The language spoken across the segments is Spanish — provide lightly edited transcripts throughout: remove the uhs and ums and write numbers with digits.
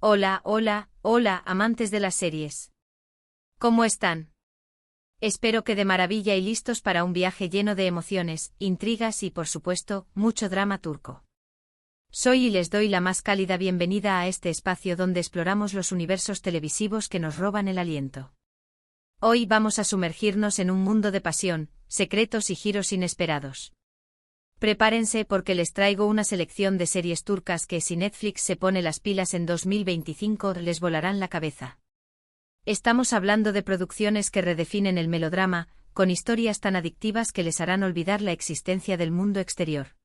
Hola, hola, hola, amantes de las series. ¿Cómo están? Espero que de maravilla y listos para un viaje lleno de emociones, intrigas y, por supuesto, mucho drama turco. Soy y les doy la más cálida bienvenida a este espacio donde exploramos los universos televisivos que nos roban el aliento. Hoy vamos a sumergirnos en un mundo de pasión, secretos y giros inesperados. Prepárense porque les traigo una selección de series turcas que si Netflix se pone las pilas en 2025 les volarán la cabeza. Estamos hablando de producciones que redefinen el melodrama, con historias tan adictivas que les harán olvidar la existencia del mundo exterior.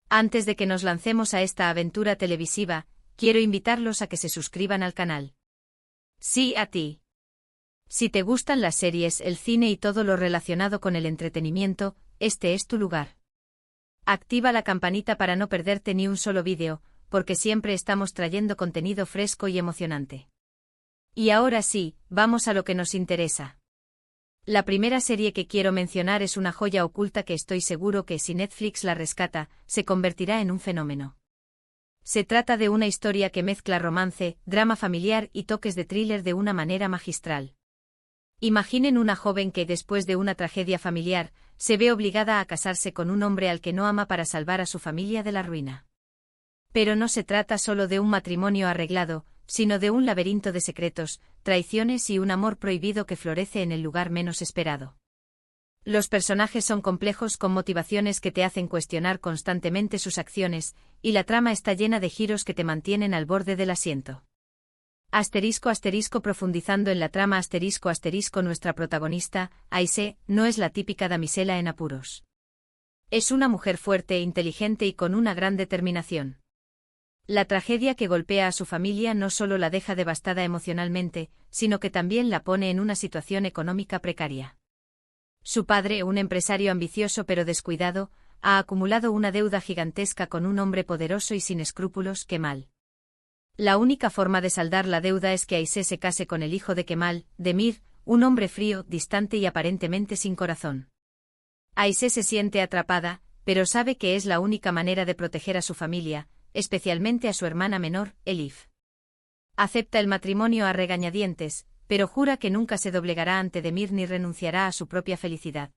Antes de que nos lancemos a esta aventura televisiva, quiero invitarlos a que se suscriban al canal. Sí, a ti. Si te gustan las series, el cine y todo lo relacionado con el entretenimiento, este es tu lugar. Activa la campanita para no perderte ni un solo vídeo, porque siempre estamos trayendo contenido fresco y emocionante. Y ahora sí, vamos a lo que nos interesa. La primera serie que quiero mencionar es una joya oculta que estoy seguro que si Netflix la rescata, se convertirá en un fenómeno. Se trata de una historia que mezcla romance, drama familiar y toques de thriller de una manera magistral. Imaginen una joven que después de una tragedia familiar, se ve obligada a casarse con un hombre al que no ama para salvar a su familia de la ruina. Pero no se trata solo de un matrimonio arreglado, sino de un laberinto de secretos, traiciones y un amor prohibido que florece en el lugar menos esperado. Los personajes son complejos con motivaciones que te hacen cuestionar constantemente sus acciones, y la trama está llena de giros que te mantienen al borde del asiento. Profundizando en la trama nuestra protagonista, Ayşe, no es la típica damisela en apuros. Es una mujer fuerte, inteligente y con una gran determinación. La tragedia que golpea a su familia no solo la deja devastada emocionalmente, sino que también la pone en una situación económica precaria. Su padre, un empresario ambicioso pero descuidado, ha acumulado una deuda gigantesca con un hombre poderoso y sin escrúpulos, Kemal. La única forma de saldar la deuda es que Ayşe se case con el hijo de Kemal, Demir, un hombre frío, distante y aparentemente sin corazón. Ayşe se siente atrapada, pero sabe que es la única manera de proteger a su familia, especialmente a su hermana menor, Elif. Acepta el matrimonio a regañadientes, pero jura que nunca se doblegará ante Demir ni renunciará a su propia felicidad.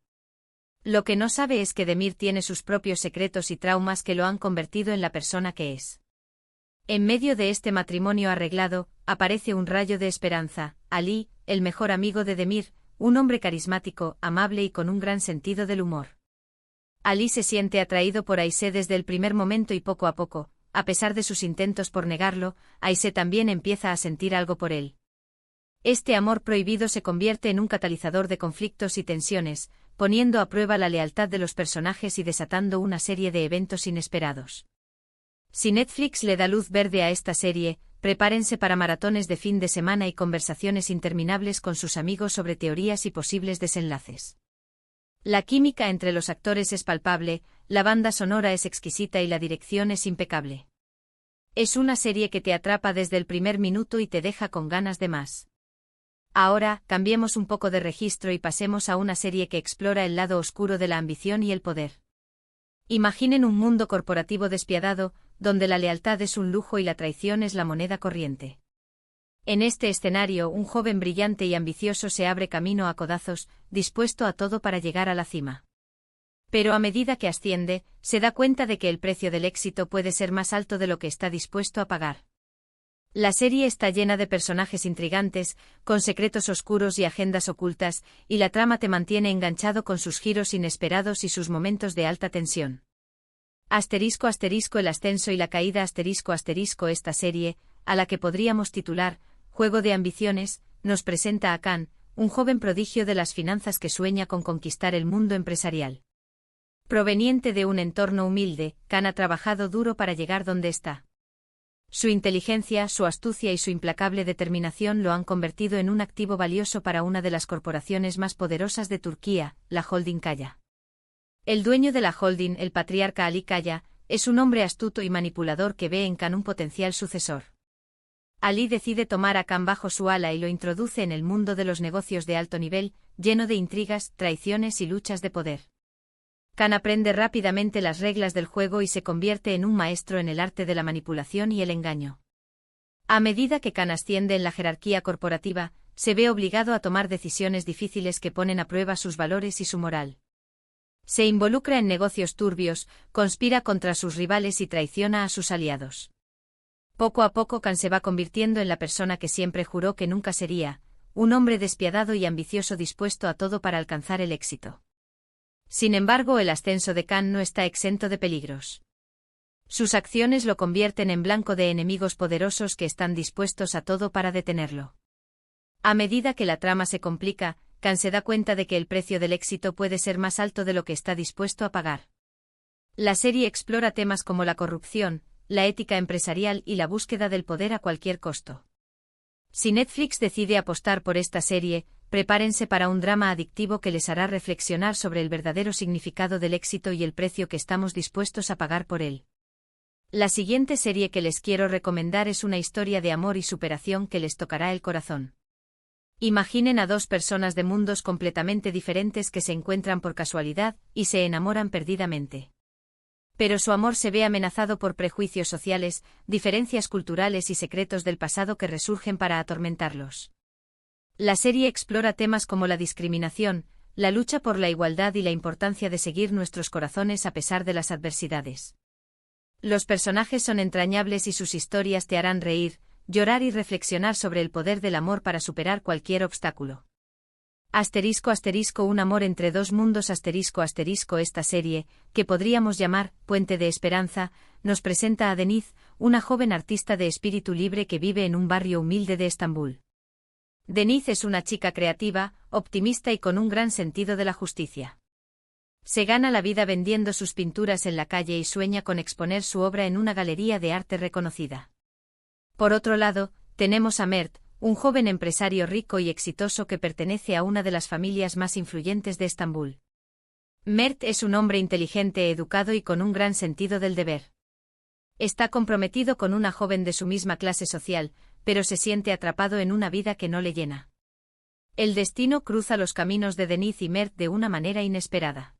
Lo que no sabe es que Demir tiene sus propios secretos y traumas que lo han convertido en la persona que es. En medio de este matrimonio arreglado, aparece un rayo de esperanza, Ali, el mejor amigo de Demir, un hombre carismático, amable y con un gran sentido del humor. Ali se siente atraído por Ayşe desde el primer momento y poco a poco, a pesar de sus intentos por negarlo, Ayşe también empieza a sentir algo por él. Este amor prohibido se convierte en un catalizador de conflictos y tensiones, poniendo a prueba la lealtad de los personajes y desatando una serie de eventos inesperados. Si Netflix le da luz verde a esta serie, prepárense para maratones de fin de semana y conversaciones interminables con sus amigos sobre teorías y posibles desenlaces. La química entre los actores es palpable, la banda sonora es exquisita y la dirección es impecable. Es una serie que te atrapa desde el primer minuto y te deja con ganas de más. Ahora, cambiemos un poco de registro y pasemos a una serie que explora el lado oscuro de la ambición y el poder. Imaginen un mundo corporativo despiadado, donde la lealtad es un lujo y la traición es la moneda corriente. En este escenario, un joven brillante y ambicioso se abre camino a codazos, dispuesto a todo para llegar a la cima. Pero a medida que asciende, se da cuenta de que el precio del éxito puede ser más alto de lo que está dispuesto a pagar. La serie está llena de personajes intrigantes, con secretos oscuros y agendas ocultas, y la trama te mantiene enganchado con sus giros inesperados y sus momentos de alta tensión. El ascenso y la caída esta serie, a la que podríamos titular Juego de ambiciones, nos presenta a Khan, un joven prodigio de las finanzas que sueña con conquistar el mundo empresarial. Proveniente de un entorno humilde, Khan ha trabajado duro para llegar donde está. Su inteligencia, su astucia y su implacable determinación lo han convertido en un activo valioso para una de las corporaciones más poderosas de Turquía, la Holding Kaya. El dueño de la holding, el patriarca Ali Kaya, es un hombre astuto y manipulador que ve en Khan un potencial sucesor. Ali decide tomar a Khan bajo su ala y lo introduce en el mundo de los negocios de alto nivel, lleno de intrigas, traiciones y luchas de poder. Khan aprende rápidamente las reglas del juego y se convierte en un maestro en el arte de la manipulación y el engaño. A medida que Khan asciende en la jerarquía corporativa, se ve obligado a tomar decisiones difíciles que ponen a prueba sus valores y su moral. Se involucra en negocios turbios, conspira contra sus rivales y traiciona a sus aliados. Poco a poco Khan se va convirtiendo en la persona que siempre juró que nunca sería, un hombre despiadado y ambicioso dispuesto a todo para alcanzar el éxito. Sin embargo, el ascenso de Khan no está exento de peligros. Sus acciones lo convierten en blanco de enemigos poderosos que están dispuestos a todo para detenerlo. A medida que la trama se complica, Khan se da cuenta de que el precio del éxito puede ser más alto de lo que está dispuesto a pagar. La serie explora temas como la corrupción, la ética empresarial y la búsqueda del poder a cualquier costo. Si Netflix decide apostar por esta serie, prepárense para un drama adictivo que les hará reflexionar sobre el verdadero significado del éxito y el precio que estamos dispuestos a pagar por él. La siguiente serie que les quiero recomendar es una historia de amor y superación que les tocará el corazón. Imaginen a dos personas de mundos completamente diferentes que se encuentran por casualidad y se enamoran perdidamente. Pero su amor se ve amenazado por prejuicios sociales, diferencias culturales y secretos del pasado que resurgen para atormentarlos. La serie explora temas como la discriminación, la lucha por la igualdad y la importancia de seguir nuestros corazones a pesar de las adversidades. Los personajes son entrañables y sus historias te harán reír, llorar y reflexionar sobre el poder del amor para superar cualquier obstáculo. *** Un amor entre dos mundos *** Esta serie, que podríamos llamar Puente de Esperanza, nos presenta a Deniz, una joven artista de espíritu libre que vive en un barrio humilde de Estambul. Deniz es una chica creativa, optimista y con un gran sentido de la justicia. Se gana la vida vendiendo sus pinturas en la calle y sueña con exponer su obra en una galería de arte reconocida. Por otro lado, tenemos a Mert, un joven empresario rico y exitoso que pertenece a una de las familias más influyentes de Estambul. Mert es un hombre inteligente, educado y con un gran sentido del deber. Está comprometido con una joven de su misma clase social, pero se siente atrapado en una vida que no le llena. El destino cruza los caminos de Deniz y Mert de una manera inesperada.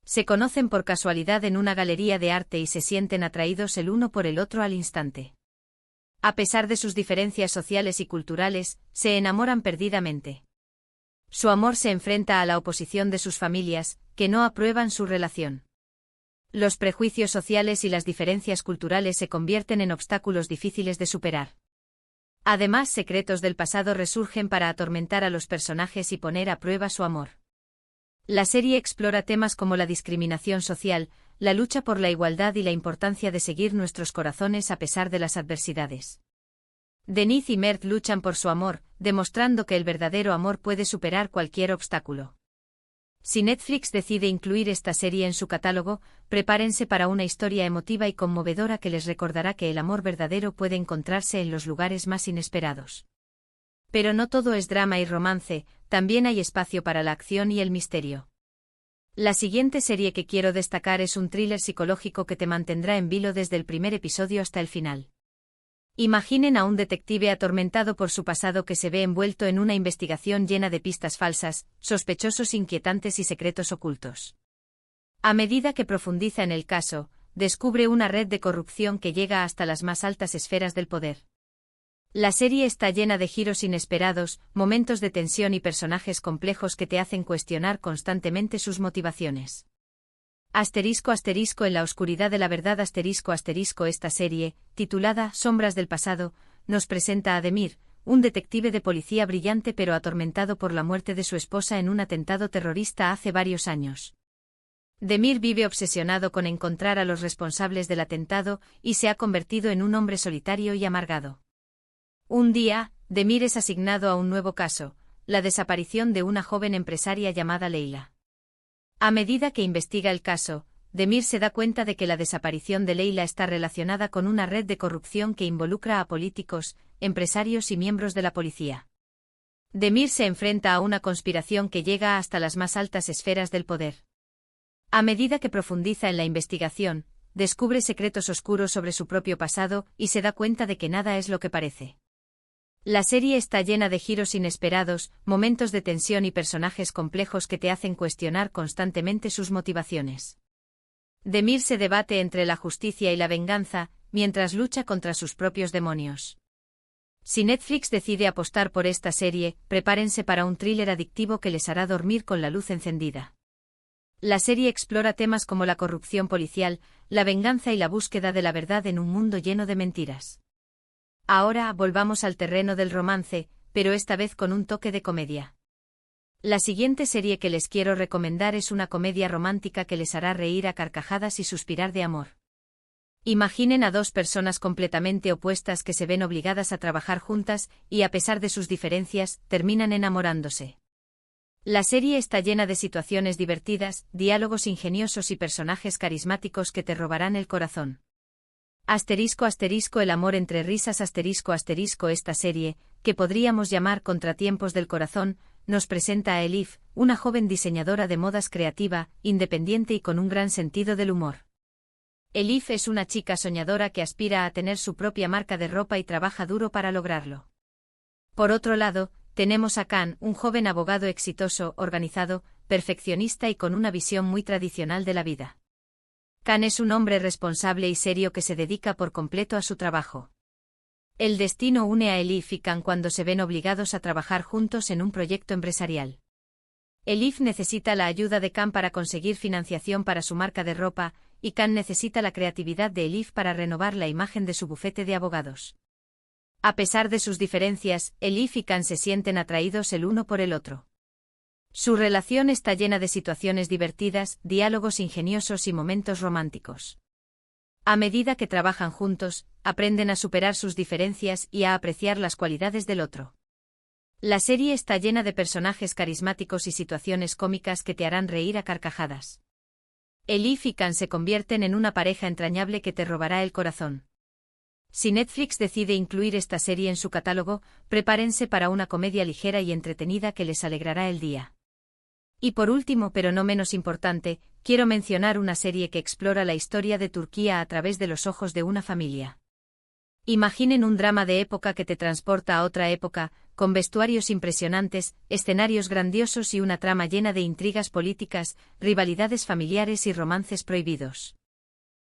Se conocen por casualidad en una galería de arte y se sienten atraídos el uno por el otro al instante. A pesar de sus diferencias sociales y culturales, se enamoran perdidamente. Su amor se enfrenta a la oposición de sus familias, que no aprueban su relación. Los prejuicios sociales y las diferencias culturales se convierten en obstáculos difíciles de superar. Además, secretos del pasado resurgen para atormentar a los personajes y poner a prueba su amor. La serie explora temas como la discriminación social, la lucha por la igualdad y la importancia de seguir nuestros corazones a pesar de las adversidades. Deniz y Mert luchan por su amor, demostrando que el verdadero amor puede superar cualquier obstáculo. Si Netflix decide incluir esta serie en su catálogo, prepárense para una historia emotiva y conmovedora que les recordará que el amor verdadero puede encontrarse en los lugares más inesperados. Pero no todo es drama y romance, también hay espacio para la acción y el misterio. La siguiente serie que quiero destacar es un thriller psicológico que te mantendrá en vilo desde el primer episodio hasta el final. Imaginen a un detective atormentado por su pasado que se ve envuelto en una investigación llena de pistas falsas, sospechosos inquietantes y secretos ocultos. A medida que profundiza en el caso, descubre una red de corrupción que llega hasta las más altas esferas del poder. La serie está llena de giros inesperados, momentos de tensión y personajes complejos que te hacen cuestionar constantemente sus motivaciones. En la oscuridad de la verdad Esta serie, titulada Sombras del pasado, nos presenta a Demir, un detective de policía brillante pero atormentado por la muerte de su esposa en un atentado terrorista hace varios años. Demir vive obsesionado con encontrar a los responsables del atentado y se ha convertido en un hombre solitario y amargado. Un día, Demir es asignado a un nuevo caso, la desaparición de una joven empresaria llamada Leila. A medida que investiga el caso, Demir se da cuenta de que la desaparición de Leila está relacionada con una red de corrupción que involucra a políticos, empresarios y miembros de la policía. Demir se enfrenta a una conspiración que llega hasta las más altas esferas del poder. A medida que profundiza en la investigación, descubre secretos oscuros sobre su propio pasado y se da cuenta de que nada es lo que parece. La serie está llena de giros inesperados, momentos de tensión y personajes complejos que te hacen cuestionar constantemente sus motivaciones. Demir se debate entre la justicia y la venganza, mientras lucha contra sus propios demonios. Si Netflix decide apostar por esta serie, prepárense para un thriller adictivo que les hará dormir con la luz encendida. La serie explora temas como la corrupción policial, la venganza y la búsqueda de la verdad en un mundo lleno de mentiras. Ahora volvamos al terreno del romance, pero esta vez con un toque de comedia. La siguiente serie que les quiero recomendar es una comedia romántica que les hará reír a carcajadas y suspirar de amor. Imaginen a dos personas completamente opuestas que se ven obligadas a trabajar juntas y, a pesar de sus diferencias, terminan enamorándose. La serie está llena de situaciones divertidas, diálogos ingeniosos y personajes carismáticos que te robarán el corazón. Asterisco asterisco el amor entre risas asterisco asterisco esta serie, que podríamos llamar Contratiempos del Corazón, nos presenta a Elif, una joven diseñadora de modas creativa, independiente y con un gran sentido del humor. Elif es una chica soñadora que aspira a tener su propia marca de ropa y trabaja duro para lograrlo. Por otro lado, tenemos a Khan, un joven abogado exitoso, organizado, perfeccionista y con una visión muy tradicional de la vida. Khan es un hombre responsable y serio que se dedica por completo a su trabajo. El destino une a Elif y Khan cuando se ven obligados a trabajar juntos en un proyecto empresarial. Elif necesita la ayuda de Khan para conseguir financiación para su marca de ropa, y Khan necesita la creatividad de Elif para renovar la imagen de su bufete de abogados. A pesar de sus diferencias, Elif y Khan se sienten atraídos el uno por el otro. Su relación está llena de situaciones divertidas, diálogos ingeniosos y momentos románticos. A medida que trabajan juntos, aprenden a superar sus diferencias y a apreciar las cualidades del otro. La serie está llena de personajes carismáticos y situaciones cómicas que te harán reír a carcajadas. Elif y Khan se convierten en una pareja entrañable que te robará el corazón. Si Netflix decide incluir esta serie en su catálogo, prepárense para una comedia ligera y entretenida que les alegrará el día. Y por último, pero no menos importante, quiero mencionar una serie que explora la historia de Turquía a través de los ojos de una familia. Imaginen un drama de época que te transporta a otra época, con vestuarios impresionantes, escenarios grandiosos y una trama llena de intrigas políticas, rivalidades familiares y romances prohibidos.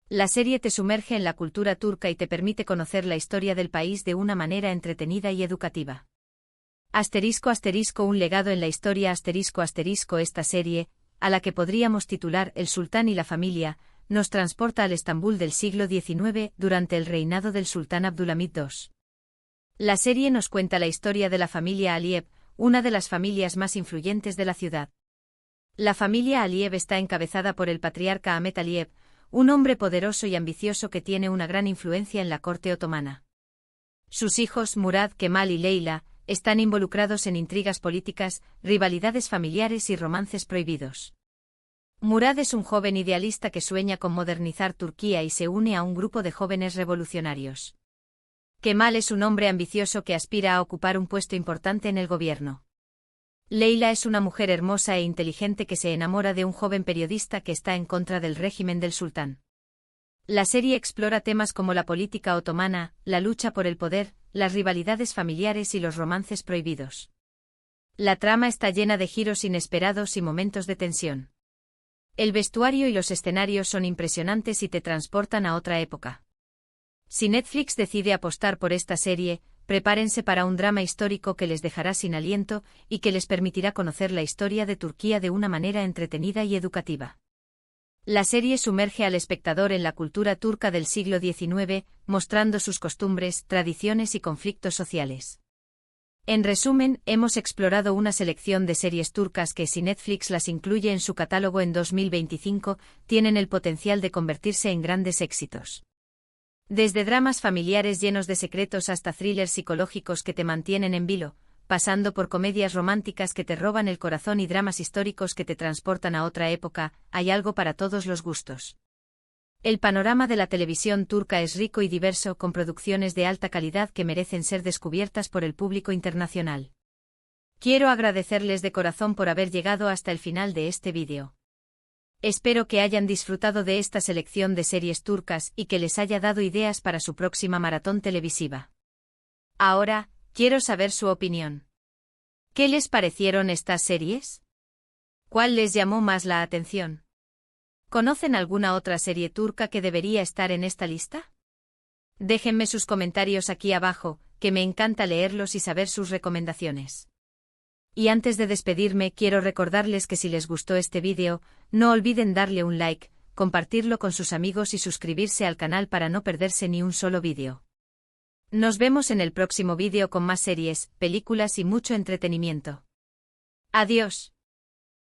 La serie te sumerge en la cultura turca y te permite conocer la historia del país de una manera entretenida y educativa. Asterisco asterisco un legado en la historia asterisco asterisco esta serie, a la que podríamos titular El Sultán y la familia, nos transporta al Estambul del siglo XIX durante el reinado del sultán Abdülhamid II. La serie nos cuenta la historia de la familia Aliyev, una de las familias más influyentes de la ciudad. La familia Aliyev está encabezada por el patriarca Ahmet Aliyev, un hombre poderoso y ambicioso que tiene una gran influencia en la corte otomana. Sus hijos Murad, Kemal y Leila están involucrados en intrigas políticas, rivalidades familiares y romances prohibidos. Murad es un joven idealista que sueña con modernizar Turquía y se une a un grupo de jóvenes revolucionarios. Kemal es un hombre ambicioso que aspira a ocupar un puesto importante en el gobierno. Leila es una mujer hermosa e inteligente que se enamora de un joven periodista que está en contra del régimen del sultán. La serie explora temas como la política otomana, la lucha por el poder, las rivalidades familiares y los romances prohibidos. La trama está llena de giros inesperados y momentos de tensión. El vestuario y los escenarios son impresionantes y te transportan a otra época. Si Netflix decide apostar por esta serie, prepárense para un drama histórico que les dejará sin aliento y que les permitirá conocer la historia de Turquía de una manera entretenida y educativa. La serie sumerge al espectador en la cultura turca del siglo XIX, mostrando sus costumbres, tradiciones y conflictos sociales. En resumen, hemos explorado una selección de series turcas que, si Netflix las incluye en su catálogo en 2025, tienen el potencial de convertirse en grandes éxitos. Desde dramas familiares llenos de secretos hasta thrillers psicológicos que te mantienen en vilo, pasando por comedias románticas que te roban el corazón y dramas históricos que te transportan a otra época, hay algo para todos los gustos. El panorama de la televisión turca es rico y diverso, con producciones de alta calidad que merecen ser descubiertas por el público internacional. Quiero agradecerles de corazón por haber llegado hasta el final de este vídeo. Espero que hayan disfrutado de esta selección de series turcas y que les haya dado ideas para su próxima maratón televisiva. Ahora, quiero saber su opinión. ¿Qué les parecieron estas series? ¿Cuál les llamó más la atención? ¿Conocen alguna otra serie turca que debería estar en esta lista? Déjenme sus comentarios aquí abajo, que que me encanta leerlos y saber sus recomendaciones. Y antes de despedirme quiero recordarles que si les gustó este vídeo, no olviden darle un like, compartirlo con sus amigos y suscribirse al canal para no perderse ni un solo vídeo. Nos vemos en el próximo vídeo con más series, películas y mucho entretenimiento. Adiós.